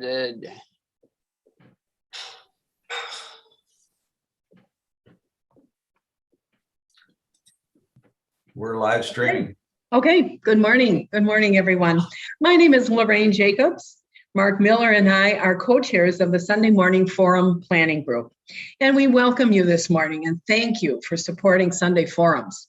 started. We're live streaming. Okay, good morning. Good morning, everyone. My name is Lorraine Jacobs. Mark Miller and I are co-chairs of the Sunday Morning Forum Planning Group. And we welcome you this morning and thank you for supporting Sunday Forums.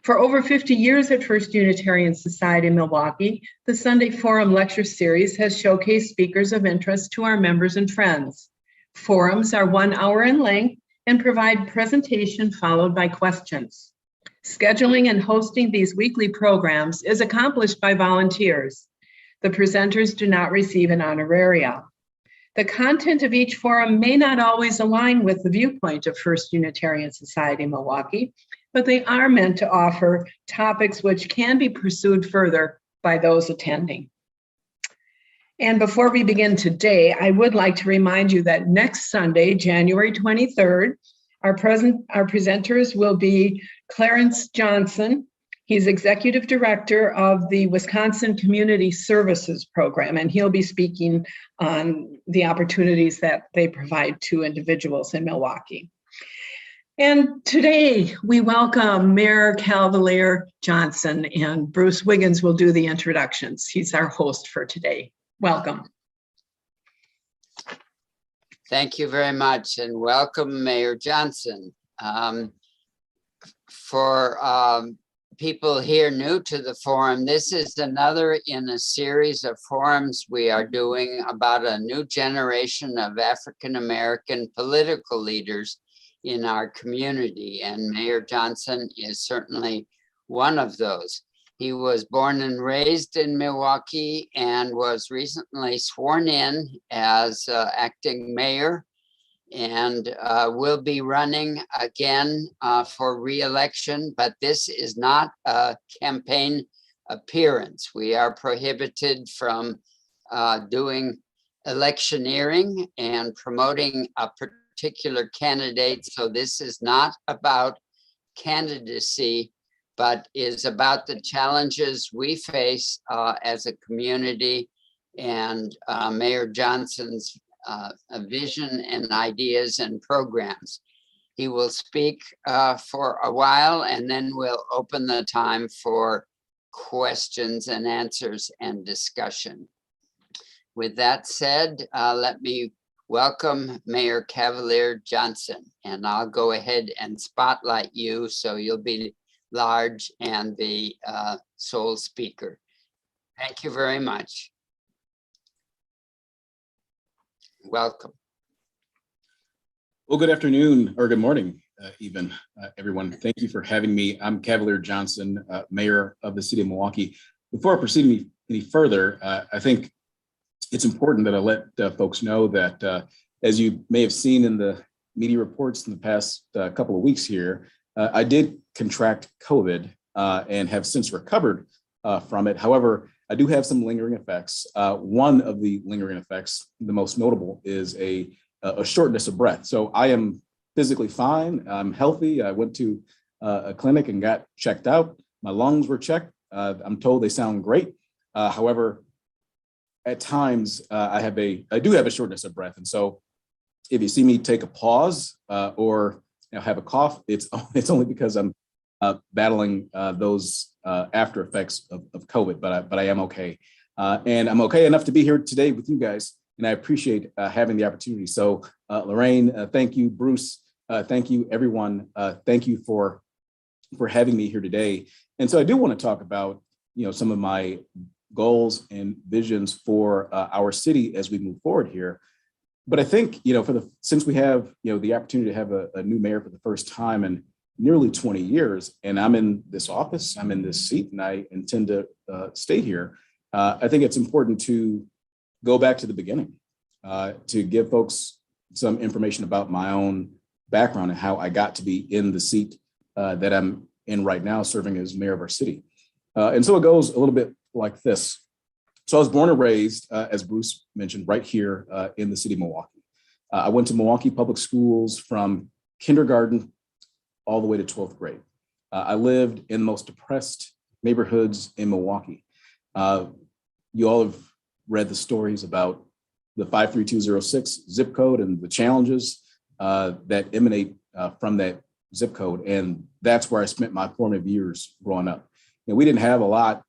For over 50 years at First Unitarian Society in Milwaukee, the Sunday Forum Lecture Series has showcased speakers of interest to our members and friends. Forums are 1 hour in length and provide presentation followed by questions. Scheduling and hosting these weekly programs is accomplished by volunteers. The presenters do not receive an honorarium. The content of each forum may not always align with the viewpoint of First Unitarian Society Milwaukee, but they are meant to offer topics which can be pursued further by those attending. And before we begin today, I would like to remind you that next Sunday, January 23rd, our presenters will be Clarence Johnson. He's Executive Director of the Wisconsin Community Services Program, and he'll be speaking on the opportunities that they provide to individuals in Milwaukee. And today we welcome Mayor Cavalier Johnson, and Bruce Wiggins will do the introductions. He's our host for today. Welcome. Thank you very much and welcome, Mayor Johnson. For people here new to the forum, this is another in a series of forums we are doing about a new generation of African-American political leaders in our community, and Mayor Johnson is certainly one of those. He was born and raised in Milwaukee and was recently sworn in as acting mayor, and will be running again for re-election, but this is not a campaign appearance. We are prohibited from doing electioneering and promoting a particular candidate. So this is not about candidacy, but is about the challenges we face as a community, and Mayor Johnson's vision and ideas and programs. He will speak for a while and then we'll open the time for questions and answers and discussion. With that said, let me welcome Mayor Cavalier Johnson, and I'll go ahead and spotlight you so you'll be large and the sole speaker. Thank you very much. Welcome. Well, good afternoon or good morning, even everyone. Thank you for having me. I'm Cavalier Johnson, Mayor of the City of Milwaukee. Before I proceed any further, I think it's important that I let folks know that as you may have seen in the media reports in the past couple of weeks here, I did contract COVID and have since recovered from it. However, I do have some lingering effects. One of the lingering effects, the most notable, is a shortness of breath. So I am physically fine. I'm healthy. I went to a clinic and got checked out. My lungs were checked. I'm told they sound great. However, at times I do have a shortness of breath. And so if you see me take a pause or have a cough, it's only because I'm battling those after effects of COVID, but I am okay. And I'm okay enough to be here today with you guys, and I appreciate having the opportunity. So Lorraine, thank you. Bruce, thank you. Everyone, thank you for having me here today. And so I do want to talk about some of my goals and visions for our city as we move forward here. But I think since we have the opportunity to have a new mayor for the first time in nearly 20 years, and I'm in this office, I'm in this seat, and I intend to stay here, I think it's important to go back to the beginning, to give folks some information about my own background and how I got to be in the seat that I'm in right now, serving as mayor of our city. And so it goes a little bit like this. So I was born and raised, as Bruce mentioned, right here in the city of Milwaukee. I went to Milwaukee Public Schools from kindergarten all the way to 12th grade. I lived in the most depressed neighborhoods in Milwaukee. You all have read the stories about the 53206 zip code and the challenges that emanate from that zip code. And that's where I spent my formative years growing up. And we didn't have a lot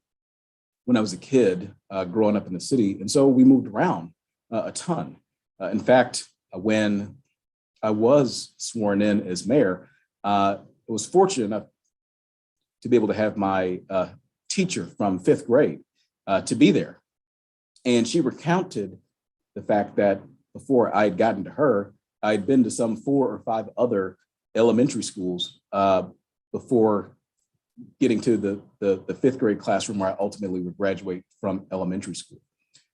when I was a kid growing up in the city. And so we moved around a ton. In fact, when I was sworn in as mayor, I was fortunate enough to be able to have my teacher from 5th grade to be there. And she recounted the fact that before I had gotten to her, I'd been to some 4 or 5 other elementary schools before getting to the 5th grade classroom where I ultimately would graduate from elementary school.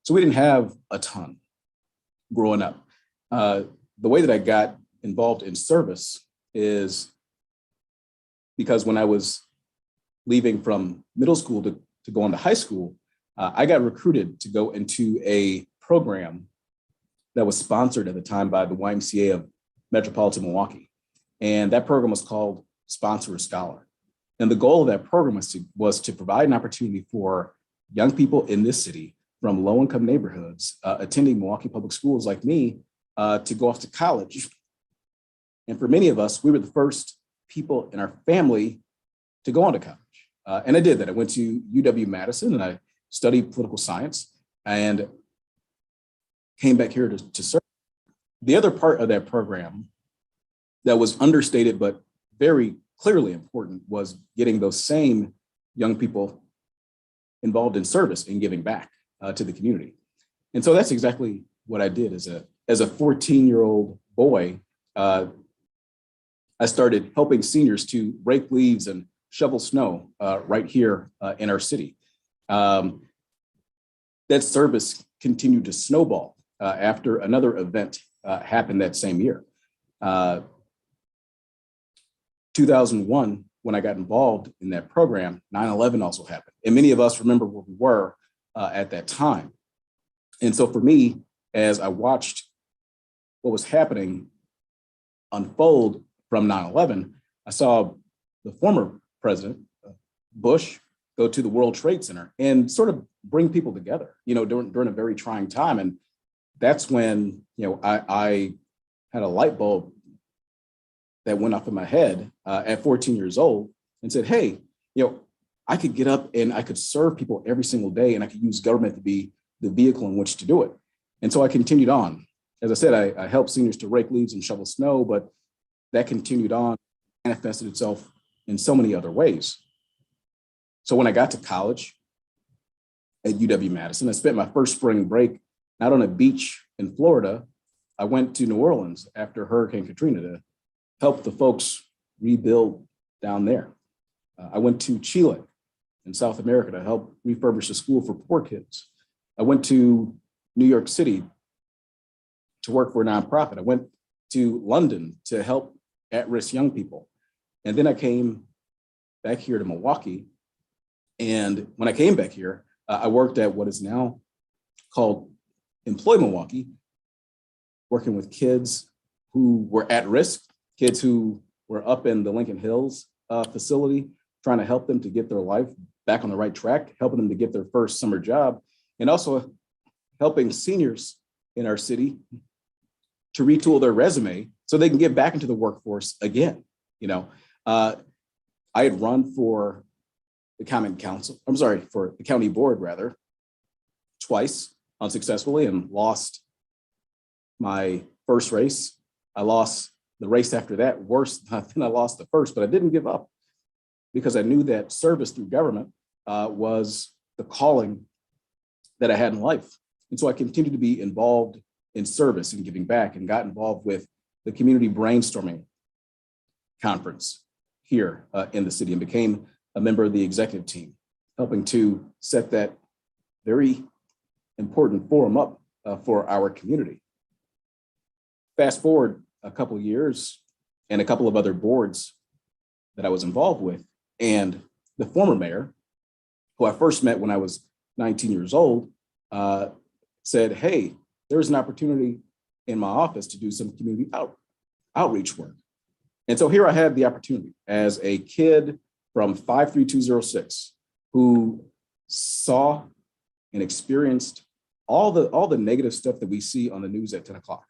So we didn't have a ton growing up. The way that I got involved in service is because when I was leaving from middle school to go into high school, I got recruited to go into a program that was sponsored at the time by the YMCA of Metropolitan Milwaukee. And that program was called Sponsor a Scholar. And the goal of that program was to provide an opportunity for young people in this city from low-income neighborhoods attending Milwaukee Public Schools like me to go off to college. And for many of us, we were the first people in our family to go on to college. And I did that. I went to UW-Madison and I studied political science and came back here to serve. The other part of that program that was understated but very clearly important was getting those same young people involved in service and giving back to the community. And so that's exactly what I did as a 14-year-old boy. I started helping seniors to rake leaves and shovel snow right here in our city. That service continued to snowball after another event happened that same year. 2001, when I got involved in that program, 9/11 also happened. And many of us remember where we were at that time. And so for me, as I watched what was happening unfold from 9/11, I saw the former president, Bush, go to the World Trade Center and sort of bring people together, during a very trying time. And that's when, I had a light bulb that went off in my head at 14 years old and said, hey, I could get up and I could serve people every single day and I could use government to be the vehicle in which to do it. And so I continued on. As I said, I helped seniors to rake leaves and shovel snow, but that continued on, manifested itself in so many other ways. So when I got to college at UW-Madison, I spent my first spring break not on a beach in Florida. I went to New Orleans after Hurricane Katrina to help the folks rebuild down there. I went to Chile in South America to help refurbish a school for poor kids. I went to New York City to work for a nonprofit. I went to London to help at-risk young people. And then I came back here to Milwaukee. And when I came back here, I worked at what is now called Employ Milwaukee, working with kids who were at risk, kids who were up in the Lincoln Hills facility, trying to help them to get their life back on the right track, helping them to get their first summer job, and also helping seniors in our city to retool their resume so they can get back into the workforce again. I had run for the county board rather, twice unsuccessfully and lost my first race. I lost the race after that worse than I lost the first, but I didn't give up because I knew that service through government was the calling that I had in life. And so I continued to be involved in service and giving back and got involved with the community brainstorming conference here in the city and became a member of the executive team, helping to set that very important forum up for our community. Fast forward a couple of years and a couple of other boards that I was involved with, and the former mayor, who I first met when I was 19 years old, said, hey, there's an opportunity in my office to do some community outreach work. And so here I had the opportunity as a kid from 53206 who saw and experienced all the negative stuff that we see on the news at 10 o'clock.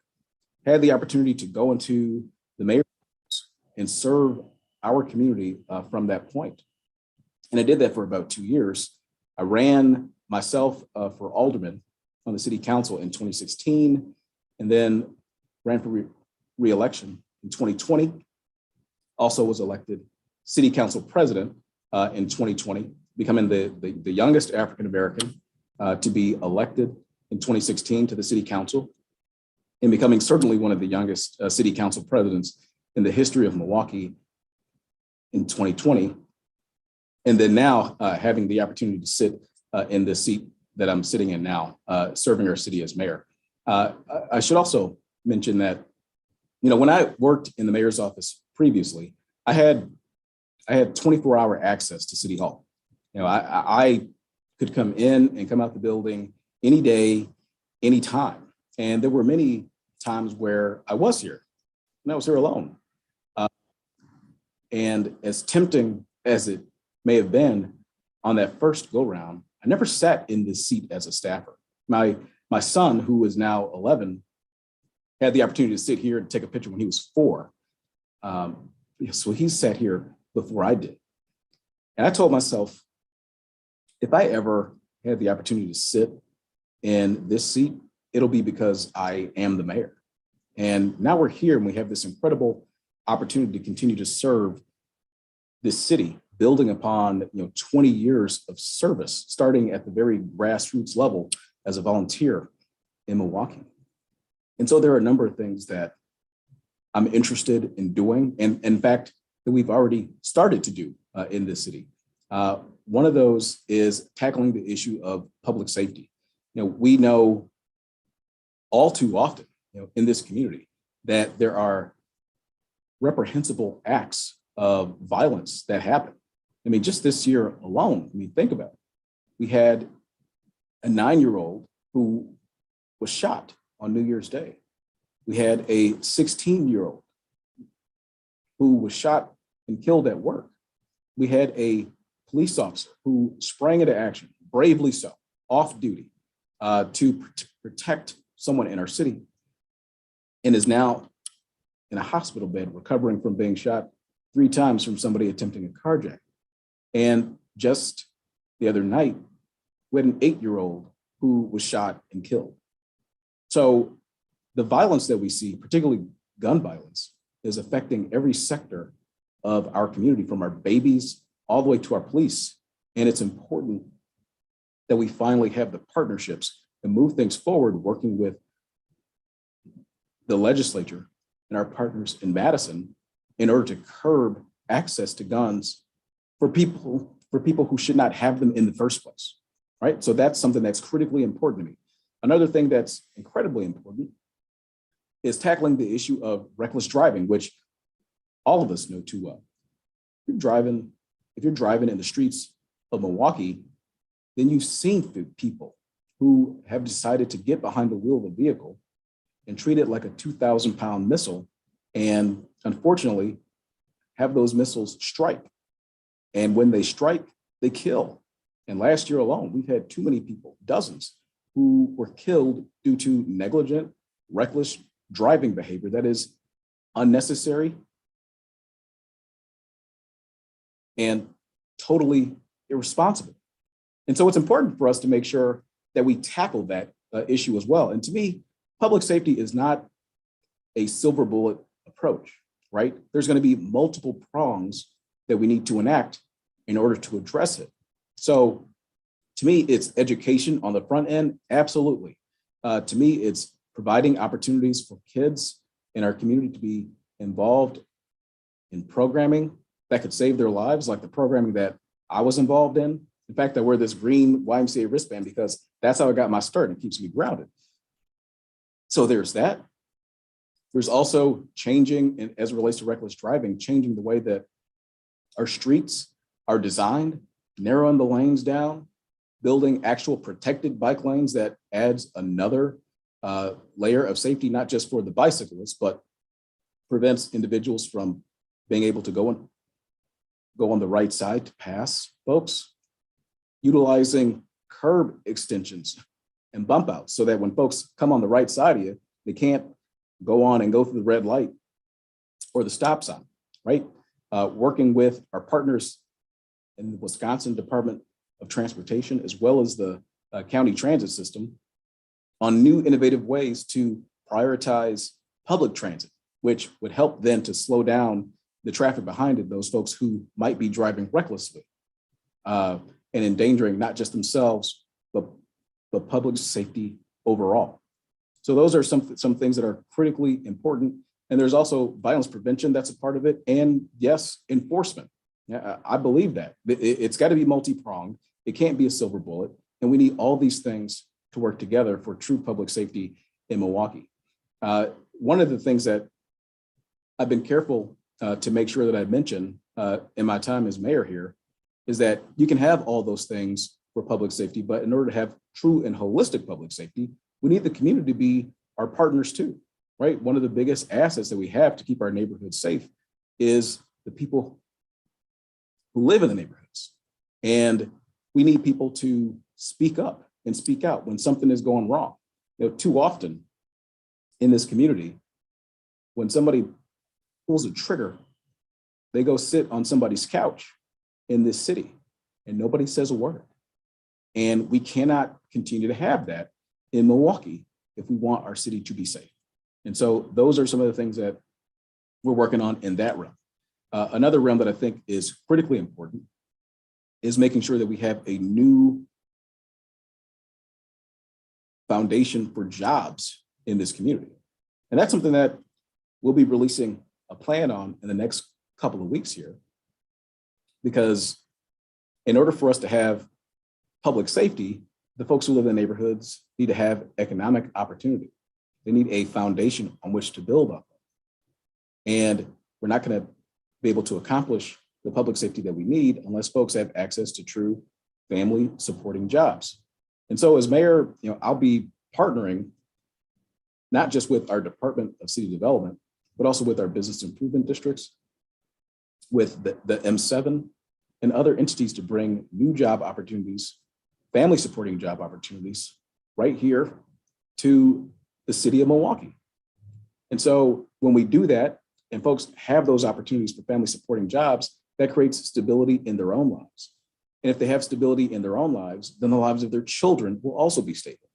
Had the opportunity to go into the mayor's office and serve our community from that point. And I did that for about 2 years. I ran myself for alderman on the city council in 2016, and then ran for re-election in 2020. Also was elected city council president in 2020, becoming the youngest African-American to be elected in 2016 to the city council, and becoming certainly one of the youngest city council presidents in the history of Milwaukee in 2020. And then now having the opportunity to sit in the seat that I'm sitting in now, serving our city as mayor. I should also mention that, when I worked in the mayor's office previously, I had 24-hour access to City Hall. I could come in and come out the building any day, any time. And there were many times where I was here and I was here alone. And as tempting as it may have been on that first go round, I never sat in this seat as a staffer. My son, who is now 11, had the opportunity to sit here and take a picture when he was 4. So he sat here before I did. And I told myself, if I ever had the opportunity to sit in this seat, it'll be because I am the mayor. And now we're here and we have this incredible opportunity to continue to serve this city, building upon 20 years of service, starting at the very grassroots level as a volunteer in Milwaukee. And so there are a number of things that I'm interested in doing, and in fact, that we've already started to do in this city. One of those is tackling the issue of public safety. We know all too often, in this community, that there are reprehensible acts of violence that happen. I mean, just this year alone, think about it. We had a 9-year-old who was shot on New Year's Day. We had a 16-year-old who was shot and killed at work. We had a police officer who sprang into action, bravely so, off duty, to protect someone in our city, and is now in a hospital bed recovering from being shot 3 times from somebody attempting a carjack. And just the other night, we had an 8-year-old who was shot and killed. So the violence that we see, particularly gun violence, is affecting every sector of our community, from our babies all the way to our police. And it's important that we finally have the partnerships and move things forward, working with the legislature and our partners in Madison in order to curb access to guns for people who should not have them in the first place, right? So that's something that's critically important to me. Another thing that's incredibly important is tackling the issue of reckless driving, which all of us know too well. If you're driving in the streets of Milwaukee, then you've seen people who have decided to get behind the wheel of a vehicle and treat it like a 2,000-pound missile, and unfortunately have those missiles strike. And when they strike, they kill. And last year alone, we've had too many people, dozens, who were killed due to negligent, reckless driving behavior that is unnecessary and totally irresponsible. And so it's important for us to make sure that we tackle that issue as well. And to me, public safety is not a silver bullet approach, right? There's going to be multiple prongs that we need to enact in order to address it. So to me, it's education on the front end, absolutely. To me, it's providing opportunities for kids in our community to be involved in programming that could save their lives, like the programming that I was involved in. In fact, I wear this green YMCA wristband because that's how I got my start. It keeps me grounded. So there's that. There's also changing, and as it relates to reckless driving, changing the way that our streets are designed, narrowing the lanes down, building actual protected bike lanes that adds another layer of safety, not just for the bicyclists, but prevents individuals from being able to go on the right side to pass folks. Utilizing curb extensions and bump outs so that when folks come on the right side of you, they can't go on and go through the red light or the stop sign, right? Working with our partners in the Wisconsin Department of Transportation, as well as the county transit system, on new innovative ways to prioritize public transit, which would help then to slow down the traffic behind it, those folks who might be driving recklessly and endangering not just themselves, but public safety overall. So those are some things that are critically important. And there's also violence prevention that's a part of it. And yes, enforcement. Yeah, I believe that. It's got to be multi-pronged. It can't be a silver bullet. And we need all these things to work together for true public safety in Milwaukee. One of the things that I've been careful to make sure that I mention in my time as mayor here is that you can have all those things for public safety, but in order to have true and holistic public safety, we need the community to be our partners too, right? One of the biggest assets that we have to keep our neighborhoods safe is the people who live in the neighborhoods. And we need people to speak up and speak out when something is going wrong. You know, too often in this community, when somebody pulls a trigger, they go sit on somebody's couch in this city and nobody says a word. And we cannot continue to have that in Milwaukee if we want our city to be safe. And so those are some of the things that we're working on in that realm. Another realm that I think is critically important is making sure that we have a new foundation for jobs in this community. And that's something that we'll be releasing a plan on in the next couple of weeks here. Because in order for us to have public safety, the folks who live in the neighborhoods need to have economic opportunity. They need a foundation on which to build up. And we're not going to be able to accomplish the public safety that we need unless folks have access to true family supporting jobs. And so as mayor, I'll be partnering not just with our Department of City Development, but also with our business improvement districts, with the M7 and other entities to bring new job opportunities, family supporting job opportunities right here to the city of Milwaukee. And so when we do that and folks have those opportunities for family supporting jobs, that creates stability in their own lives. And if they have stability in their own lives, then the lives of their children will also be stable.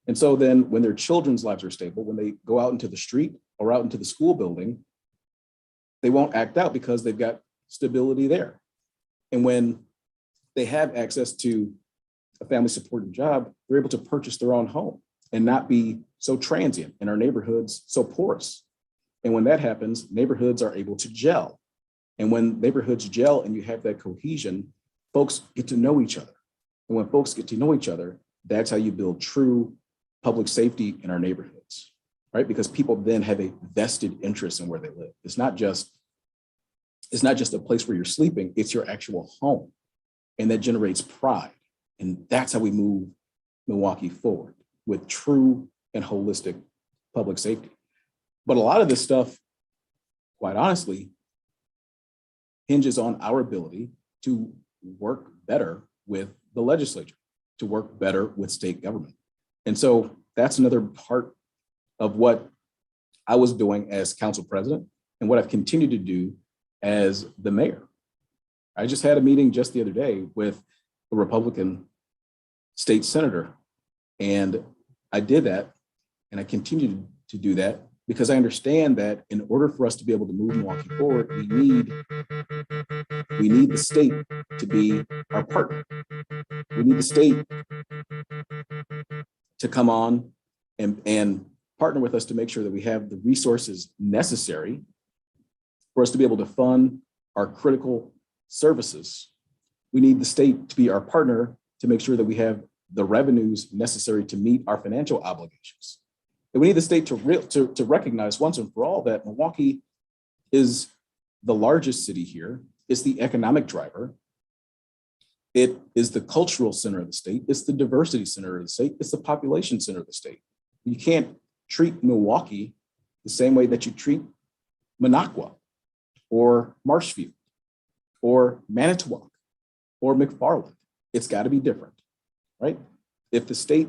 And so then when their children's lives are stable, when they go out into the street or out into the school building, they won't act out because they've got stability there. And when they have access to a family supporting job, they're able to purchase their own home and not be so transient in our neighborhoods, so porous. And when that happens, neighborhoods are able to gel. And when neighborhoods gel and you have that cohesion, folks get to know each other. And when folks get to know each other, that's how you build true public safety in our neighborhoods, right? Because people then have a vested interest in where they live. It's not just a place where you're sleeping, it's your actual home. And that generates pride. And that's how we move Milwaukee forward with true and holistic public safety. But a lot of this stuff, quite honestly, hinges on our ability to work better with the legislature, to work better with state government. And so that's another part of what I was doing as council president and what I've continued to do as the mayor. I just had a meeting just the other day with a Republican state senator, and I did that, and I continue to do that because I understand that in order for us to be able to move Milwaukee forward, we need the state to be our partner. We need the state to come on and partner with us to make sure that we have the resources necessary for us to be able to fund our critical services. We need the state to be our partner to make sure that we have the revenues necessary to meet our financial obligations. And we need the state to recognize once and for all that Milwaukee is the largest city here. It's the economic driver. It is the cultural center of the state. It's the diversity center of the state. It's the population center of the state. You can't treat Milwaukee the same way that you treat Minocqua or Marshfield or Manitowoc or McFarland. It's got to be different, right? If the state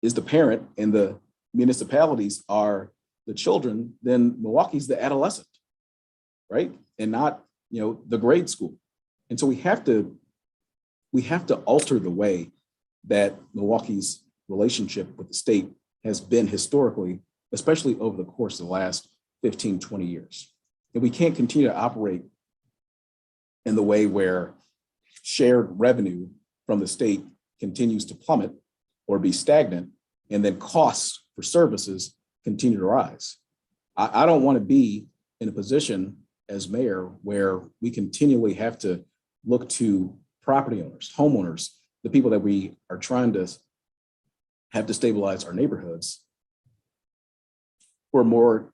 is the parent and the municipalities are the children, then Milwaukee's the adolescent, right? And not, the grade school. And so we have to alter the way that Milwaukee's relationship with the state has been historically, especially over the course of the last 15, 20 years. And we can't continue to operate in the way where shared revenue from the state continues to plummet or be stagnant, and then costs for services continue to rise. I don't want to be in a position as mayor where we continually have to look to property owners, homeowners, the people that we are trying to have to stabilize our neighborhoods, for more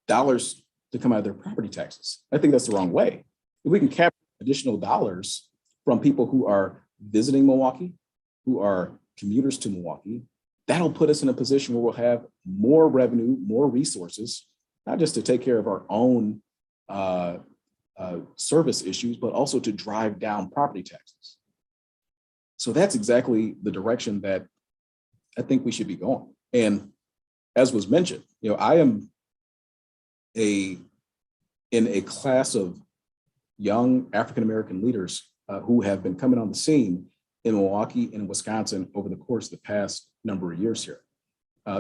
dollars to come out of their property taxes. I think that's the wrong way. If we can capture additional dollars from people who are visiting Milwaukee, who are commuters to Milwaukee, that'll put us in a position where we'll have more revenue, more resources, not just to take care of our own service issues, but also to drive down property taxes. So that's exactly the direction that I think we should be going. And as was mentioned, I am in a class of young African-American leaders who have been coming on the scene in Milwaukee and Wisconsin over the course of the past number of years here.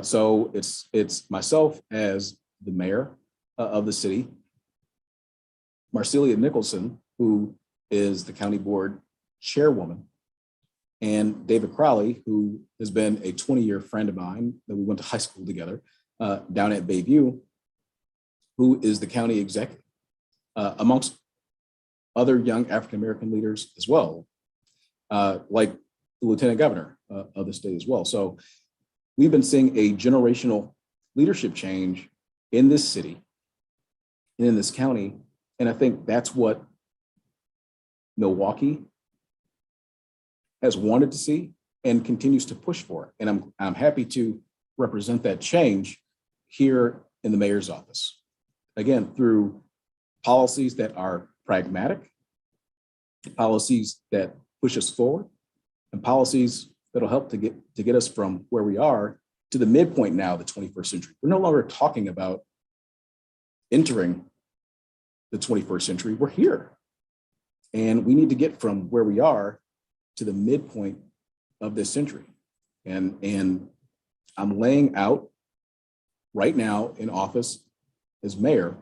So it's myself as the mayor of the city, Marcelia Nicholson, who is the county board chairwoman, and David Crowley, who has been a 20-year friend of mine that we went to high school together down at Bayview, who is the county executive, amongst other young African-American leaders as well, like the lieutenant governor of the state as well. So we've been seeing a generational leadership change in this city and in this county. And I think that's what Milwaukee has wanted to see and continues to push for. And I'm happy to represent that change here in the mayor's office. Again, through policies that are pragmatic, policies that push us forward, and policies that'll help to get us from where we are to the midpoint now of the 21st century. We're no longer talking about entering the 21st century. We're here. And we need to get from where we are to the midpoint of this century. And I'm laying out right now in office as mayor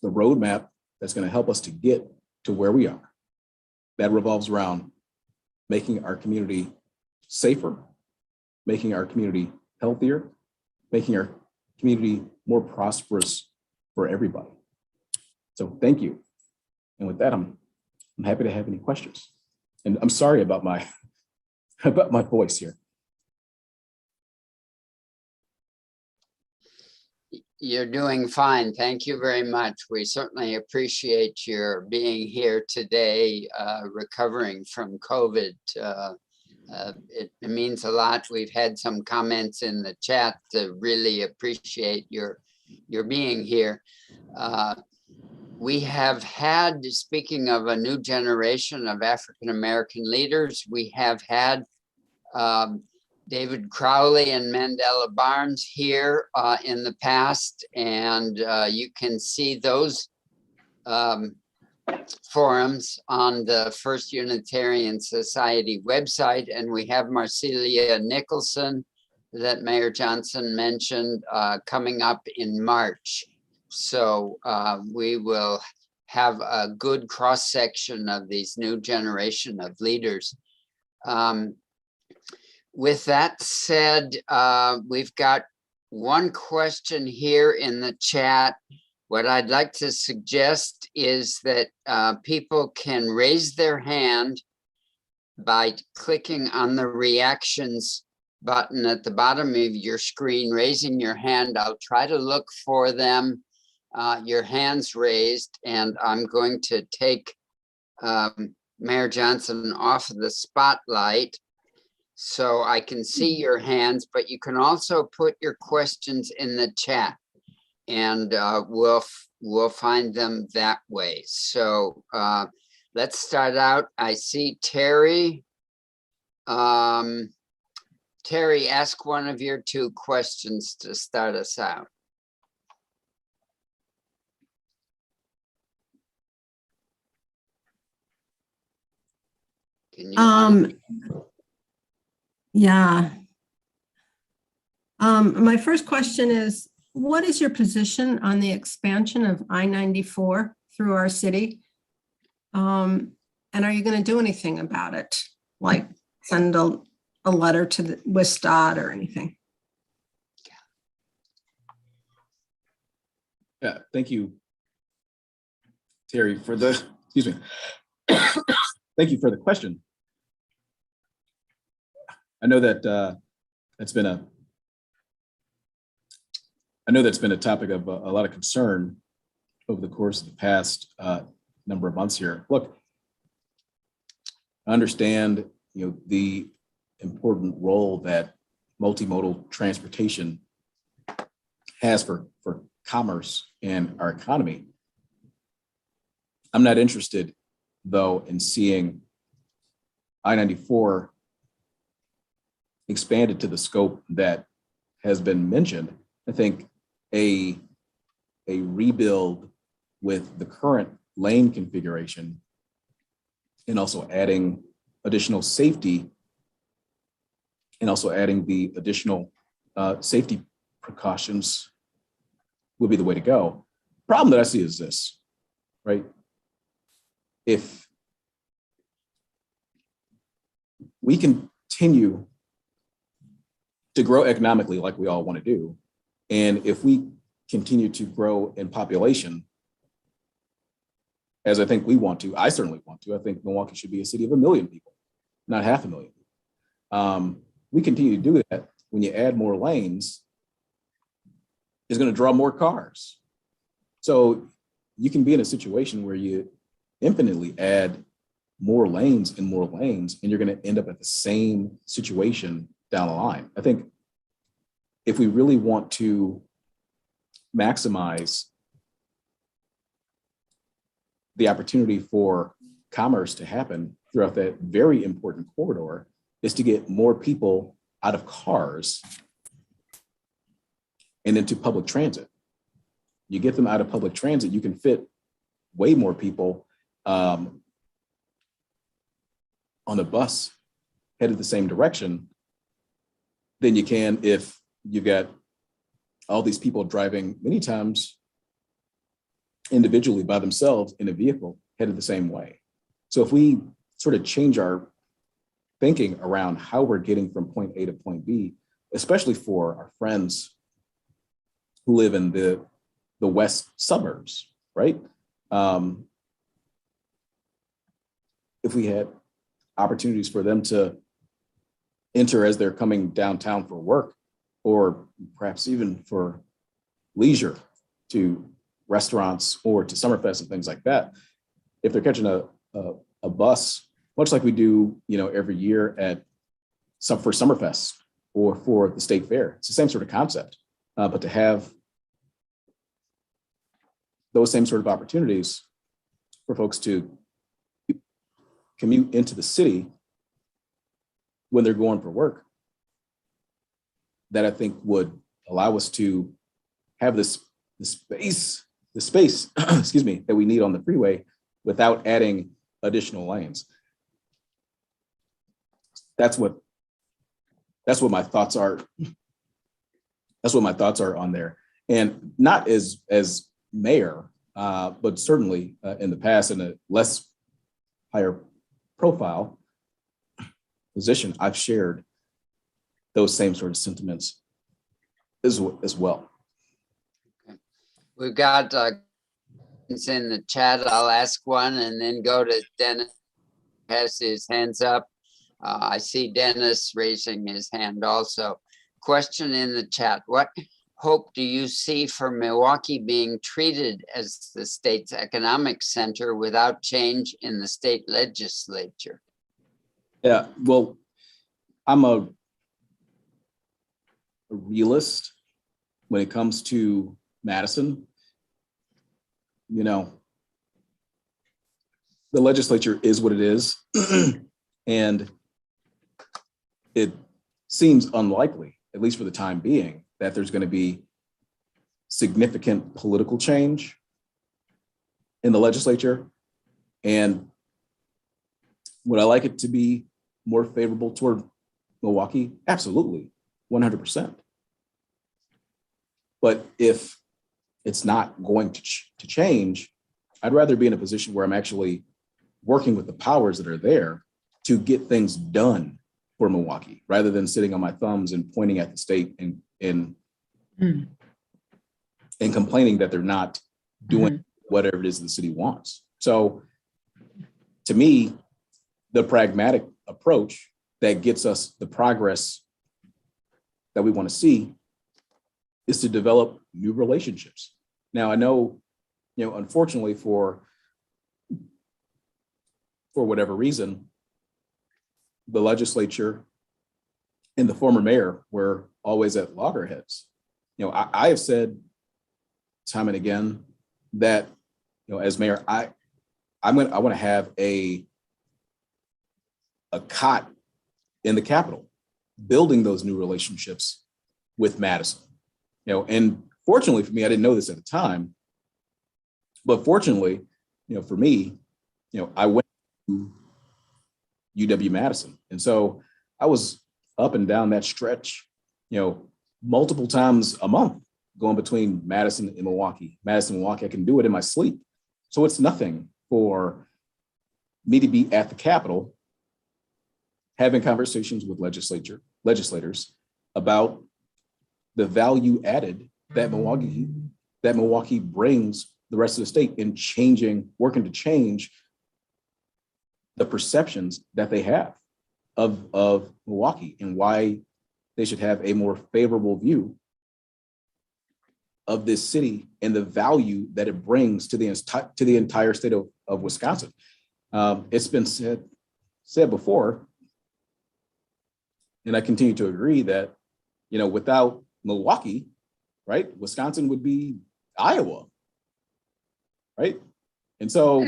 the roadmap that's going to help us to get to where we are. That revolves around making our community safer, making our community healthier, making our community more prosperous for everybody. So thank you. And with that, I'm happy to have any questions. And I'm sorry about my voice here. You're doing fine. Thank you very much. We certainly appreciate your being here today, recovering from COVID. It means a lot. We've had some comments in the chat to really appreciate your being here. We have had, speaking of a new generation of African-American leaders, we have had David Crowley and Mandela Barnes here in the past, and you can see those forums on the First Unitarian Society website. And we have Marcelia Nicholson that Mayor Johnson mentioned coming up in March. So we will have a good cross-section of these new generation of leaders. With that said, we've got one question here in the chat. What I'd like to suggest is that people can raise their hand by clicking on the reactions button at the bottom of your screen, raising your hand. I'll try to look for them, your hands raised, and I'm going to take Mayor Johnson off of the spotlight so I can see your hands, but you can also put your questions in the chat, and we'll find them that way. So let's start out. I see Terry. Terry, ask one of your two questions to start us out. Can you? Yeah. My first question is, what is your position on the expansion of I-94 through our city? And are you going to do anything about it? Like send a letter to the WSDOT or anything? Yeah, thank you, Terry, for the, excuse me. Thank you for the question. I know that that's been a topic of a lot of concern over the course of the past number of months here. Look, I understand, the important role that multimodal transportation has for commerce and our economy. I'm not interested, though, in seeing I-94 expanded to the scope that has been mentioned. I think a rebuild with the current lane configuration and also adding additional safety and also adding the additional safety precautions would be the way to go. Problem that I see is this, right? If we continue to grow economically like we all want to do, and if we continue to grow in population, as I think we want to, I certainly want to, I think Milwaukee should be a city of 1 million people, not 500,000. We continue to do that. When you add more lanes, it's going to draw more cars. So you can be in a situation where you infinitely add more lanes, and you're going to end up at the same situation down the line. I think if we really want to maximize the opportunity for commerce to happen throughout that very important corridor, is to get more people out of cars and into public transit. You get them out of public transit, you can fit way more people on a bus headed the same direction than you can if you've got all these people driving many times individually by themselves in a vehicle headed the same way. So if we sort of change our thinking around how we're getting from point A to point B, especially for our friends who live in the west suburbs, right? If we had opportunities for them to enter as they're coming downtown for work, or perhaps even for leisure to restaurants or to Summerfest and things like that, if they're catching a bus, much like we do, every year for Summerfest or for the state fair, it's the same sort of concept. But to have those same sort of opportunities for folks to commute into the city when they're going for work, that I think would allow us to have the space, excuse me, that we need on the freeway without adding additional lanes. That's what my thoughts are. That's what my thoughts are on there, and not as mayor, but certainly in the past, in a less higher profile position, I've shared those same sort of sentiments as well. Okay. We've got in the chat. I'll ask one and then go to Dennis, has his hands up. I see Dennis raising his hand also. Question in the chat: what hope do you see for Milwaukee being treated as the state's economic center without change in the state legislature? Yeah, well, I'm a realist when it comes to Madison. The legislature is what it is, and it seems unlikely, at least for the time being, that there's going to be significant political change in the legislature. And would I like it to be more favorable toward Milwaukee? Absolutely, 100%. But if it's not going to change, I'd rather be in a position where I'm actually working with the powers that are there to get things done for Milwaukee, rather than sitting on my thumbs and pointing at the state and complaining that they're not doing whatever it is the city wants. So to me, the pragmatic approach that gets us the progress that we want to see is to develop new relationships. Now, I know, unfortunately for whatever reason, the legislature and the former mayor were always at loggerheads. I have said time and again that, as mayor, I want to have a cot in the Capitol, building those new relationships with Madison. And fortunately for me, I didn't know this at the time, but fortunately, for me, I went to UW-Madison. And so I was up and down that stretch, multiple times a month, going between Madison and Milwaukee. Madison, Milwaukee, I can do it in my sleep. So it's nothing for me to be at the Capitol having conversations with legislators about the value added that Milwaukee brings the rest of the state in working to change the perceptions that they have of Milwaukee and why they should have a more favorable view of this city and the value that it brings to the entire state of Wisconsin. It's been said before, and I continue to agree that, without Milwaukee, right, Wisconsin would be Iowa, right? And so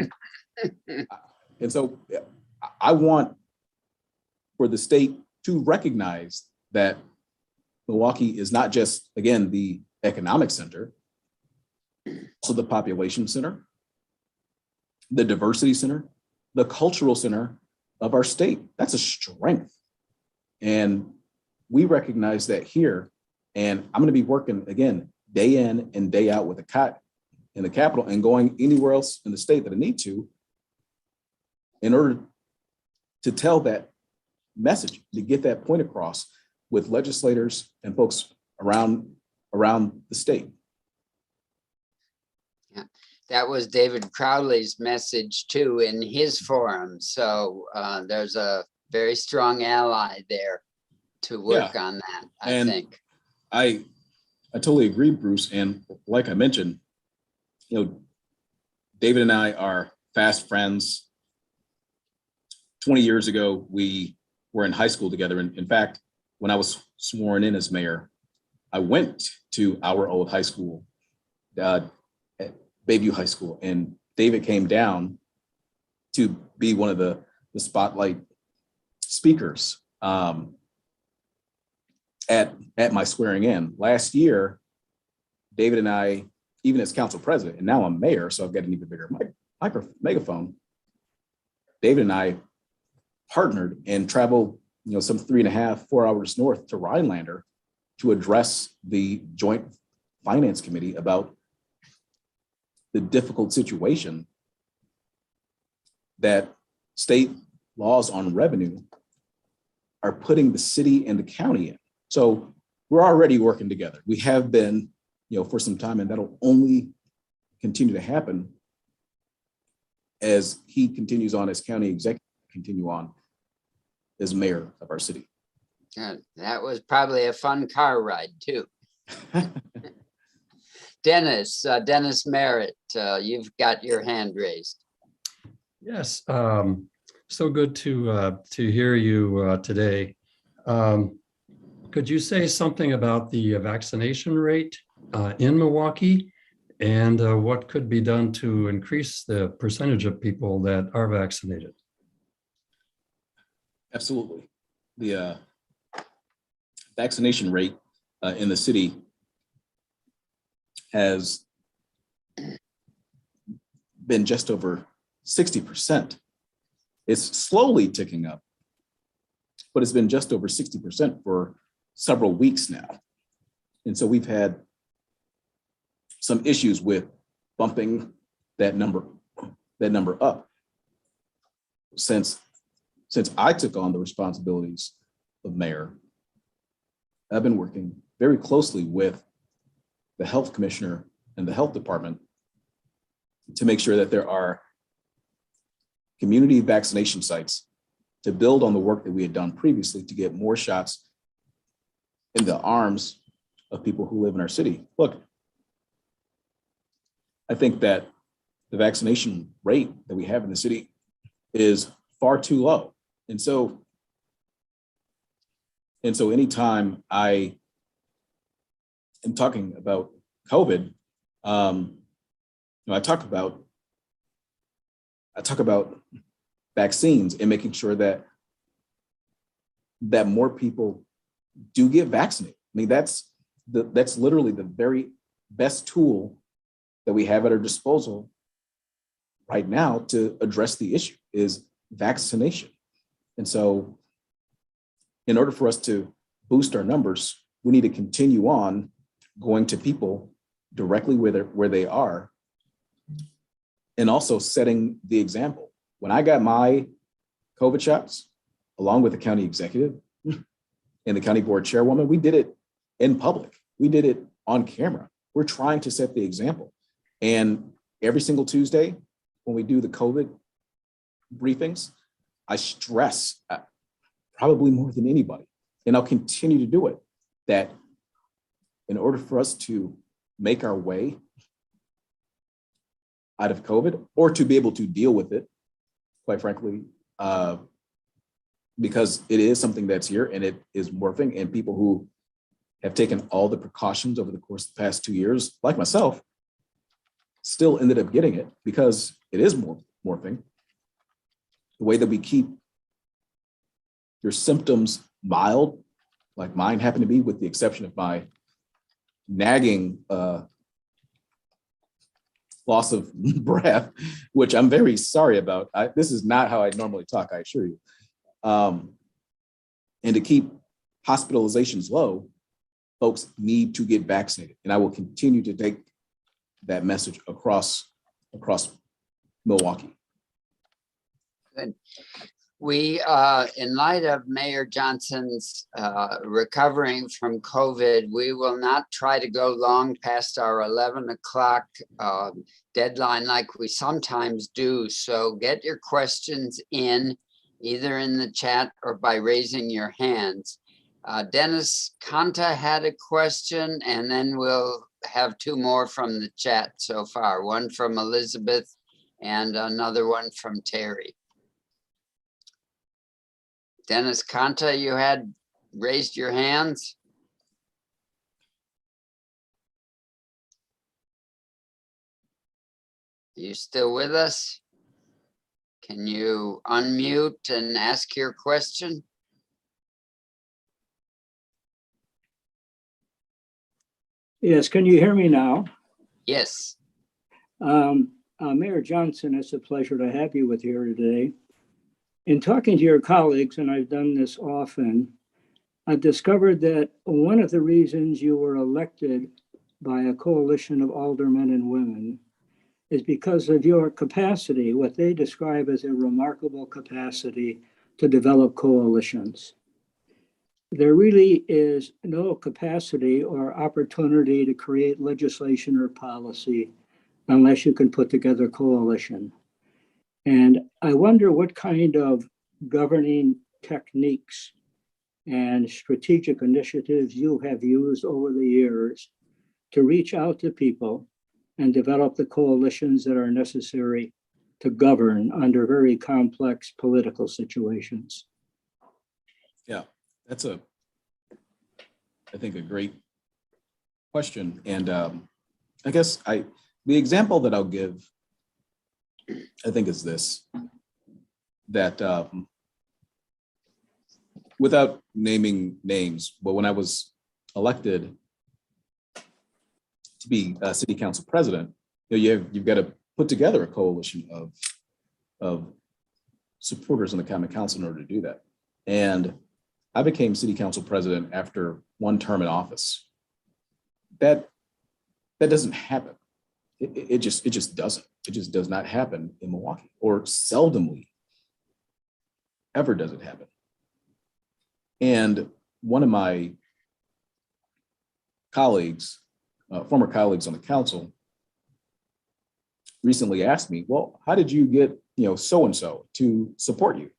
I want for the state to recognize that Milwaukee is not just, again, the economic center, also the population center, the diversity center, the cultural center of our state. That's a strength. And we recognize that here. And I'm going to be working, again, day in and day out with a cot in the Capitol and going anywhere else in the state that I need to in order to tell that message, to get that point across with legislators and folks around the state. Yeah, that was David Crowley's message too in his forum. So there's a very strong ally there to work on that, I think. I totally agree, Bruce. And like I mentioned, David and I are fast friends. 20 years ago, we were in high school together. And in fact, when I was sworn in as mayor, I went to our old high school, at Bayview High School, and David came down to be one of the spotlight speakers at my swearing in. Last year, David and I, even as council president, and now I'm mayor, so I've got an even bigger megaphone. David and I partnered and traveled, some 3.5, 4 hours north to Rhinelander to address the Joint Finance Committee about the difficult situation that state laws on revenue are putting the city and the county in. So we're already working together. We have been, for some time, and that'll only continue to happen as he continues on as county executive, continue on as mayor of our city. That was probably a fun car ride too. Dennis Merritt, you've got your hand raised. Yes, so good to hear you today. Could you say something about the vaccination rate in Milwaukee and what could be done to increase the percentage of people that are vaccinated? Absolutely. vaccination rate in the city has been just over 60%. It's slowly ticking up, but it's been just over 60% for several weeks now. And so we've had some issues with bumping that number up. Since I took on the responsibilities of mayor, I've been working very closely with the health commissioner and the health department to make sure that there are community vaccination sites to build on the work that we had done previously to get more shots in the arms of people who live in our city. Look, I think that the vaccination rate that we have in the city is far too low. And so anytime I am talking about COVID, I talk about vaccines and making sure that more people do get vaccinated. I mean, that's literally the very best tool that we have at our disposal right now to address the issue is vaccination. And so in order for us to boost our numbers, we need to continue on going to people directly where they are, and also setting the example. When I got my COVID shots, along with the county executive and the county board chairwoman, we did it in public. We did it on camera. We're trying to set the example. And every single Tuesday, when we do the COVID briefings, I stress, probably more than anybody, and I'll continue to do it, that in order for us to make our way out of COVID, or to be able to deal with it, quite frankly, because it is something that's here and it is morphing, and people who have taken all the precautions over the course of the past 2 years, like myself, still ended up getting it because it is morphing. The way that we keep your symptoms mild, like mine happen to be, with the exception of my nagging loss of breath, which I'm very sorry about. This is not how I normally talk, I assure you. And to keep hospitalizations low, folks need to get vaccinated. And I will continue to take that message across Milwaukee. Good. We, in light of Mayor Johnson's recovering from COVID, we will not try to go long past our 11 o'clock deadline like we sometimes do. So get your questions in, either in the chat or by raising your hands. Dennis Kanta had a question, and then we'll have two more from the chat so far, one from Elizabeth and another one from Terry. Dennis Kanta, you had raised your hands. Are you still with us? Can you unmute and ask your question? Yes, can you hear me now? Yes. Mayor Johnson, it's a pleasure to have you with here today. In talking to your colleagues, and I've done this often, I've discovered that one of the reasons you were elected by a coalition of aldermen and women is because of your capacity, what they describe as a remarkable capacity to develop coalitions. There really is no capacity or opportunity to create legislation or policy unless you can put together coalition. And I wonder what kind of governing techniques and strategic initiatives you have used over the years to reach out to people and develop the coalitions that are necessary to govern under very complex political situations. Yeah, that's I think a great question. And I guess the example that I'll give, I think, is this, that without naming names, but when I was elected to be a city council president, you've got to put together a coalition of supporters on the common council in order to do that. And I became city council president after one term in office. That doesn't happen. It just doesn't. It just does not happen in Milwaukee, or seldomly ever does it happen. And one of my colleagues, former colleagues on the council, recently asked me, well, how did you get, so-and-so to support you?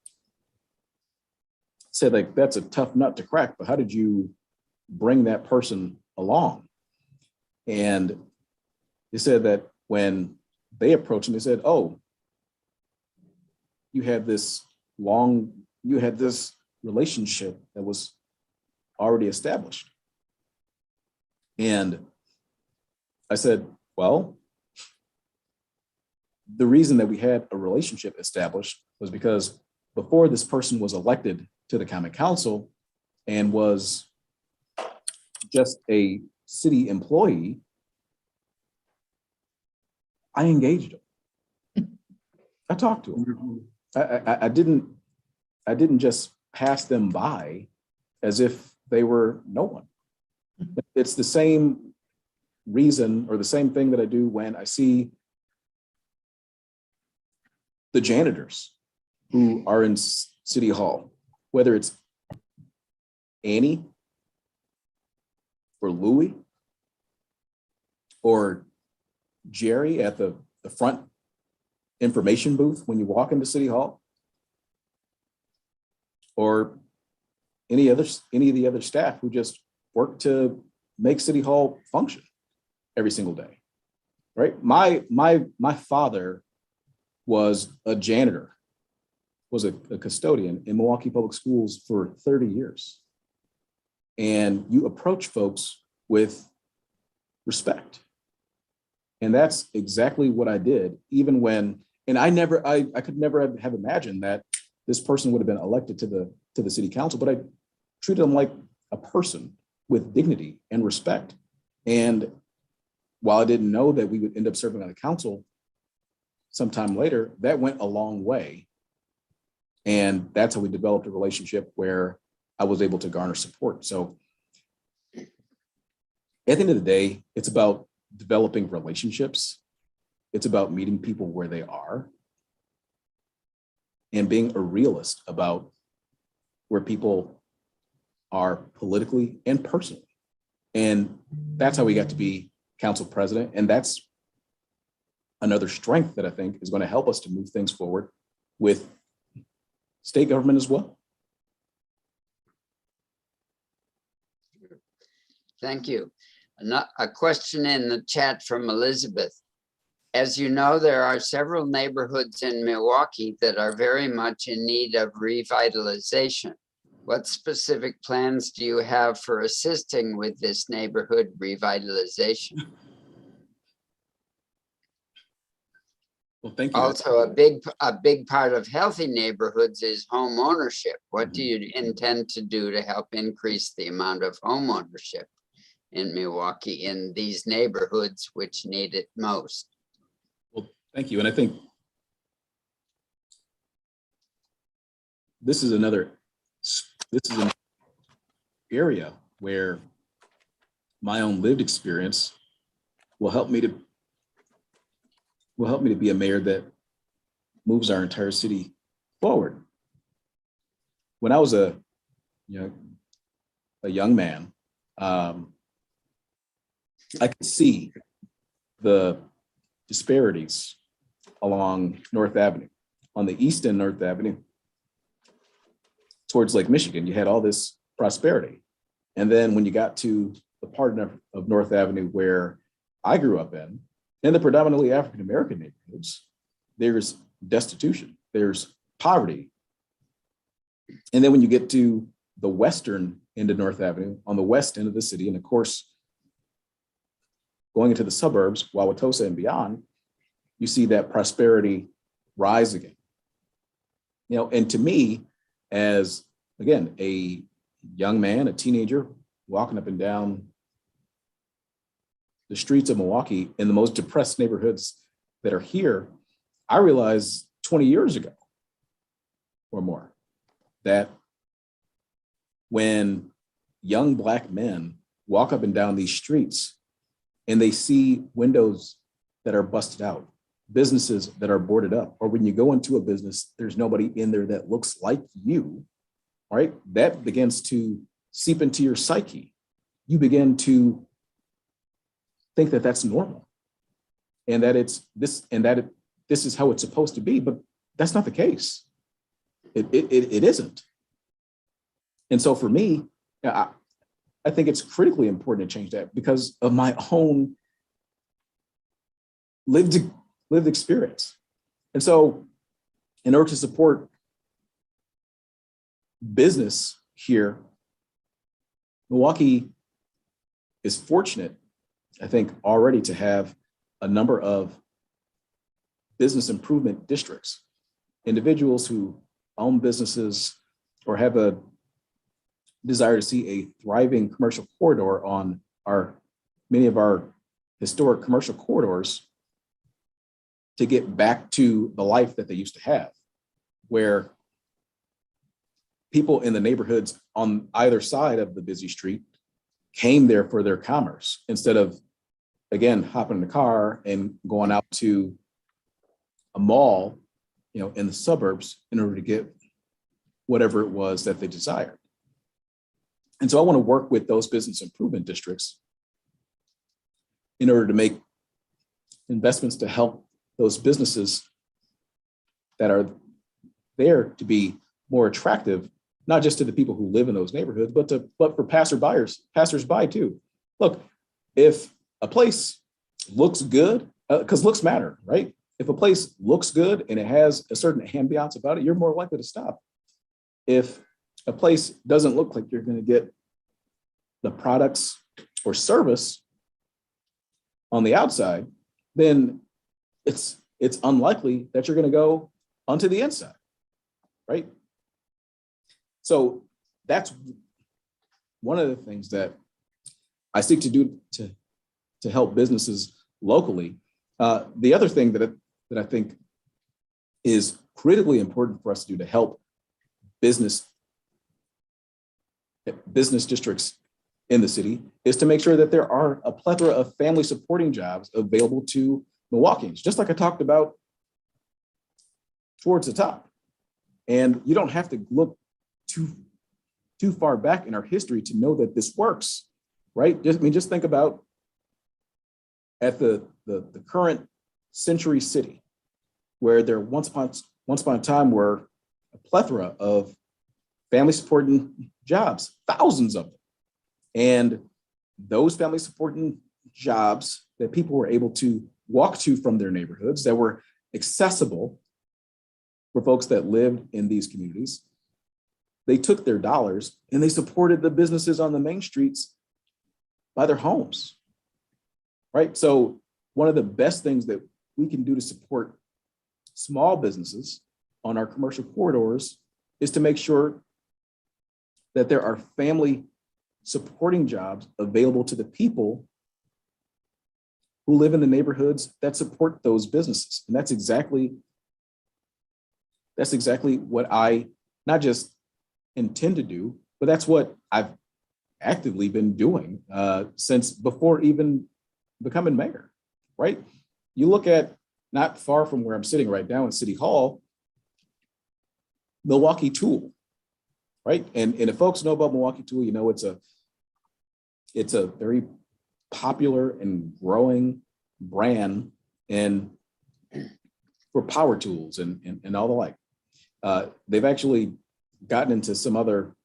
Said, like, that's a tough nut to crack, but how did you bring that person along? And they said that when they approached him, they said, oh, you had this relationship that was already established. And I said, well, the reason that we had a relationship established was because before this person was elected to the common council and was just a city employee, I engaged him. I talked to him. I didn't just pass them by as if they were no one. It's the same reason, or the same thing that I do when I see the janitors who are in City Hall, whether it's Annie or Louie or Jerry at the front information booth when you walk into City Hall, or any of the other staff who just work to make City Hall function every single day, right? My father was a janitor, was a custodian in Milwaukee Public Schools for 30 years. And you approach folks with respect. And that's exactly what I did, even when, and I could never have imagined that this person would have been elected to the city council, but I treated him like a person with dignity and respect. And while I didn't know that we would end up serving on the council sometime later, that went a long way. And that's how we developed a relationship where I was able to garner support. So at the end of the day, it's about developing relationships. It's about meeting people where they are and being a realist about where people are politically and personally. And that's how we got to be council president. And that's another strength that I think is going to help us to move things forward with state government as well. Thank you. A question in the chat from Elizabeth. As you know, there are several neighborhoods in Milwaukee that are very much in need of revitalization. What specific plans do you have for assisting with this neighborhood revitalization? Well, thank you. Also, a big part of healthy neighborhoods is home ownership. What do you intend to do to help increase the amount of home ownership in Milwaukee in these neighborhoods which need it most? Well, thank you. And I think this is an area where my own lived experience will help me to be a mayor that moves our entire city forward. When I was a young man, I could see the disparities along North Avenue. On the east end North Avenue, towards Lake Michigan, you had all this prosperity. And then when you got to the part of North Avenue where I grew up in the predominantly African-American neighborhoods, there's destitution, there's poverty. And then when you get to the western end of North Avenue, on the west end of the city, and of course, going into the suburbs, Wauwatosa and beyond, you see that prosperity rise again. And to me, as again, a young man, a teenager, walking up and down the streets of Milwaukee in the most depressed neighborhoods that are here, I realized 20 years ago or more that when young Black men walk up and down these streets and they see windows that are busted out, businesses that are boarded up, or when you go into a business, there's nobody in there that looks like you, right? That begins to seep into your psyche. You begin to think that that's normal and that it's this and that this is how it's supposed to be, but that's not the case. It isn't. And so for me, I think it's critically important to change that because of my own lived experience. And so in order to support business here, Milwaukee is fortunate, I think, already to have a number of business improvement districts, individuals who own businesses or have a desire to see a thriving commercial corridor on many of our historic commercial corridors to get back to the life that they used to have, where people in the neighborhoods on either side of the busy street came there for their commerce instead of, again, hopping in the car and going out to a mall, in the suburbs in order to get whatever it was that they desired. And so I want to work with those business improvement districts in order to make investments to help those businesses that are there to be more attractive, not just to the people who live in those neighborhoods, but for passersby too. Look, if a place looks good, because looks matter, right? If a place looks good and it has a certain ambiance about it, you're more likely to stop. If a place doesn't look like you're going to get the products or service on the outside, then it's unlikely that you're going to go onto the inside, right? So that's one of the things that I seek to do to help businesses locally. The other thing that I think is critically important for us to do to help business districts in the city is to make sure that there are a plethora of family supporting jobs available to Milwaukeeans, just like I talked about towards the top. And you don't have to look too far back in our history to know that this works, right? Just think about at the current Century City, where there once upon a time were a plethora of family supporting jobs, thousands of them. And those family supporting jobs that people were able to walk to from their neighborhoods that were accessible for folks that lived in these communities, they took their dollars and they supported the businesses on the main streets by their homes, right? So one of the best things that we can do to support small businesses on our commercial corridors is to make sure that there are family supporting jobs available to the people who live in the neighborhoods that support those businesses. And that's exactly what I not just intend to do, but that's what I've actively been doing since before even becoming mayor, right? You look at not far from where I'm sitting right now in City Hall, Milwaukee Tool, right? And if folks know about Milwaukee Tool, you know it's a very popular and growing brand and for power tools and all the like. They've actually gotten into some other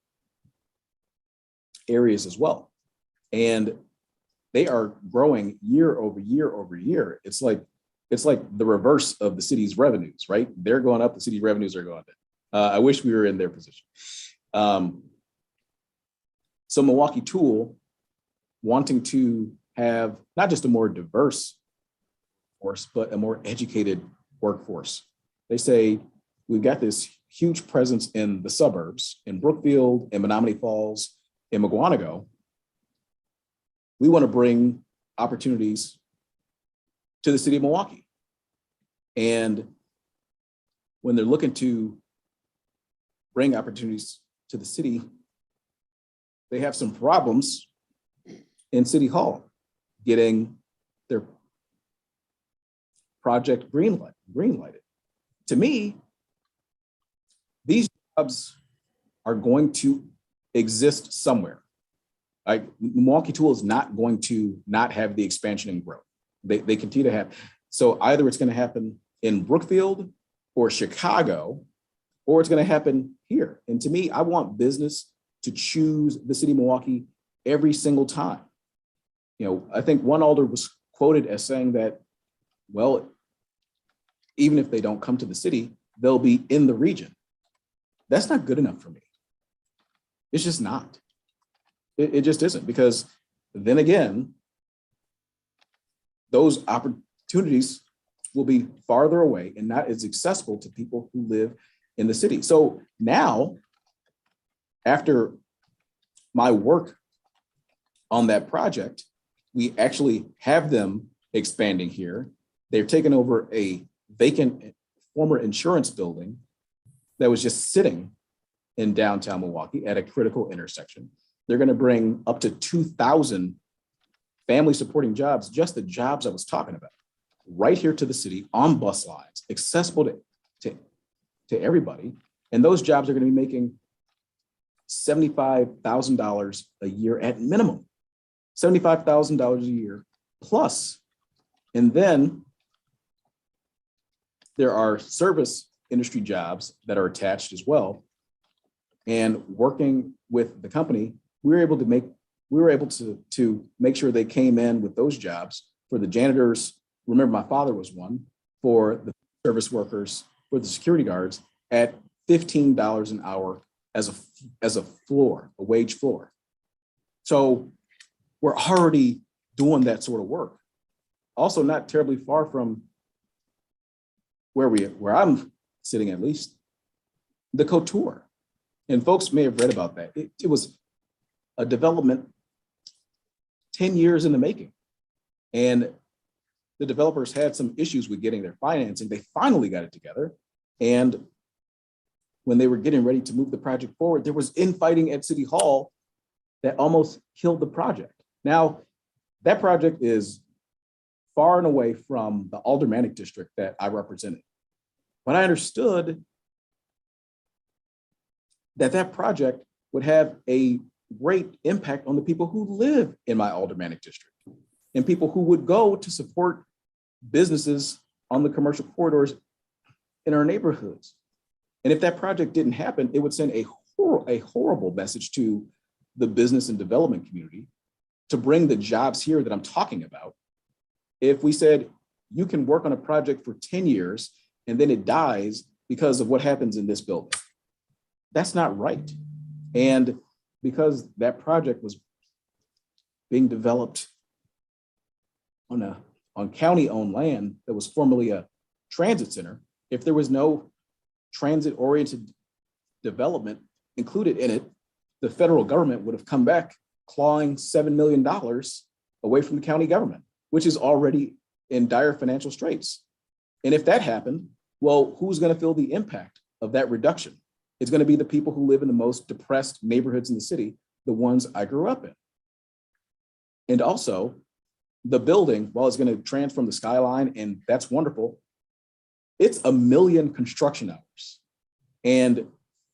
areas as well. And they are growing year over year over year. It's like the reverse of the city's revenues, right? They're going up, the city's revenues are going down. I wish we were in their position. So Milwaukee Tool, wanting to have not just a more diverse workforce, but a more educated workforce. They say, we've got this huge presence in the suburbs, in Brookfield, in Menominee Falls, in Mugwanago. We want to bring opportunities to the city of Milwaukee. And when they're looking to bring opportunities to the city, they have some problems in City Hall getting their project greenlighted. To me, these jobs are going to exist somewhere. Like Milwaukee Tool is not going to not have the expansion and growth. They continue to have. So either it's going to happen in Brookfield or Chicago, or it's going to happen here. And to me, I want business to choose the city of Milwaukee every single time. You know, I think one alder was quoted as saying that, well, even if they don't come to the city, they'll be in the region. That's not good enough for me. It's just not. It just isn't, because then again, those opportunities will be farther away and not as accessible to people who live in the city. So now, after my work on that project, we actually have them expanding here. They're taking over a vacant former insurance building that was just sitting in downtown Milwaukee at a critical intersection. They're going to bring up to 2,000 family supporting jobs, just the jobs I was talking about, right here to the city on bus lines, accessible to everybody. And those jobs are going to be making $75,000 a year at minimum, $75,000 a year plus. And then there are service industry jobs that are attached as well. And working with the company, we were able to make sure they came in with those jobs for the janitors. Remember, my father was one, for the service workers, for the security guards at $15 an hour as a floor, a wage floor. So we're already doing that sort of work. Also, not terribly far from where I'm sitting, at least, the Couture. And folks may have read about that. It was a development 10 years in the making. And the developers had some issues with getting their financing. They finally got it together. And when they were getting ready to move the project forward, there was infighting at City Hall that almost killed the project. Now, that project is far and away from the aldermanic district that I represented. But I understood that project would have a great impact on the people who live in my aldermanic district and people who would go to support businesses on the commercial corridors in our neighborhoods. And if that project didn't happen, it would send a horrible message to the business and development community to bring the jobs here that I'm talking about. If we said, you can work on a project for 10 years and then it dies because of what happens in this building. That's not right. And because that project was being developed on county-owned land that was formerly a transit center, if there was no transit-oriented development included in it, the federal government would have come back clawing $7 million away from the county government, which is already in dire financial straits. And if that happened, well, who's going to feel the impact of that reduction? It's going to be the people who live in the most depressed neighborhoods in the city, the ones I grew up in. And also, the building, while it's going to transform the skyline, and that's wonderful, it's 1 million construction hours. And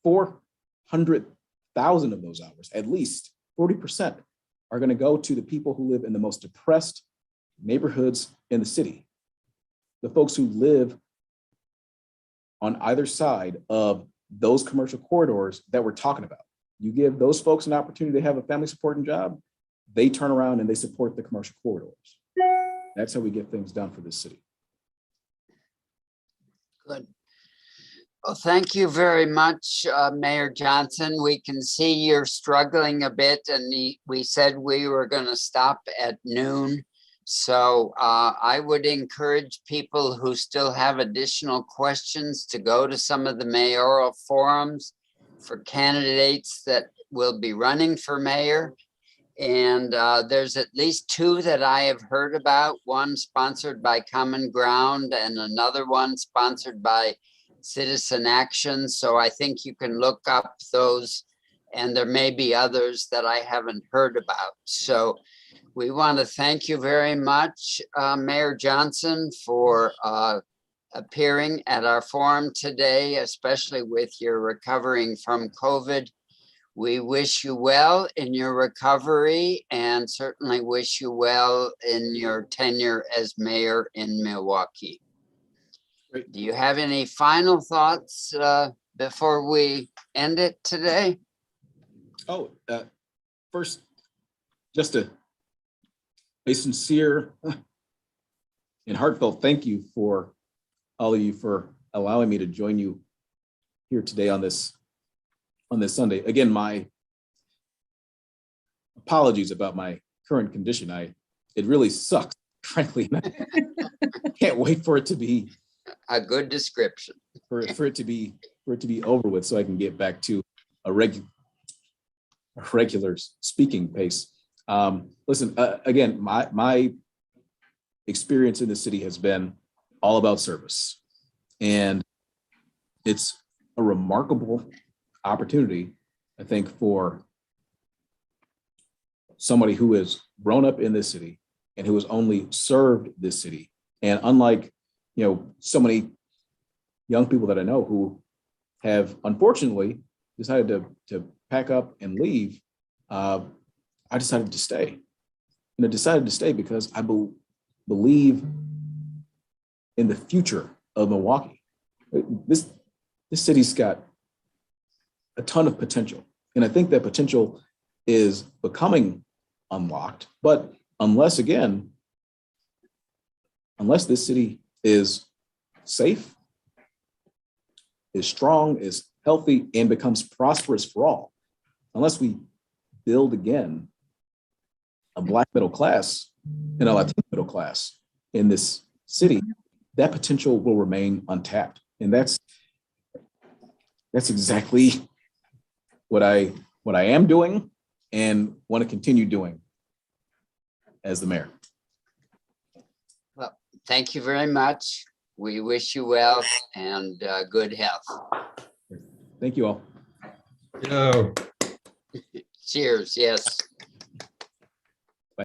400,000 of those hours, at least 40%, are going to go to the people who live in the most depressed neighborhoods in the city. The folks who live on either side of those commercial corridors that we're talking about. You give those folks an opportunity to have a family supporting job, they turn around and they support the commercial corridors. That's how we get things done for this city. Good. Well, thank you very much, Mayor Johnson. We can see you're struggling a bit, and we said we were going to stop at noon. So I would encourage people who still have additional questions to go to some of the mayoral forums for candidates that will be running for mayor. And there's at least two that I have heard about, one sponsored by Common Ground and another one sponsored by Citizen Action. So I think you can look up those, and there may be others that I haven't heard about. So we want to thank you very much, Mayor Johnson, for appearing at our forum today, especially with your recovering from COVID. We wish you well in your recovery and certainly wish you well in your tenure as mayor in Milwaukee. Great. Do you have any final thoughts before we end it today? Oh, first, just a sincere and heartfelt thank you for all of you for allowing me to join you here today on this Sunday. Again, my apologies about my current condition. It really sucks, frankly. I can't wait for it to be A good description. for it to be over with, so I can get back to a regular speaking pace. Listen, again, my experience in the city has been all about service, and it's a remarkable opportunity, I think, for somebody who has grown up in this city and who has only served this city. And unlike, so many young people that I know who have unfortunately decided to pack up and leave, I decided to stay. And I decided to stay because I believe in the future of Milwaukee. This city's got a ton of potential. And I think that potential is becoming unlocked. But unless this city is safe, is strong, is healthy, and becomes prosperous for all, unless we build again a Black middle class and a Latino middle class in this city, that potential will remain untapped. And that's exactly what I am doing and want to continue doing as the mayor. Well, thank you very much. We wish you well and good health. Thank you all. Yo. Cheers. Yes.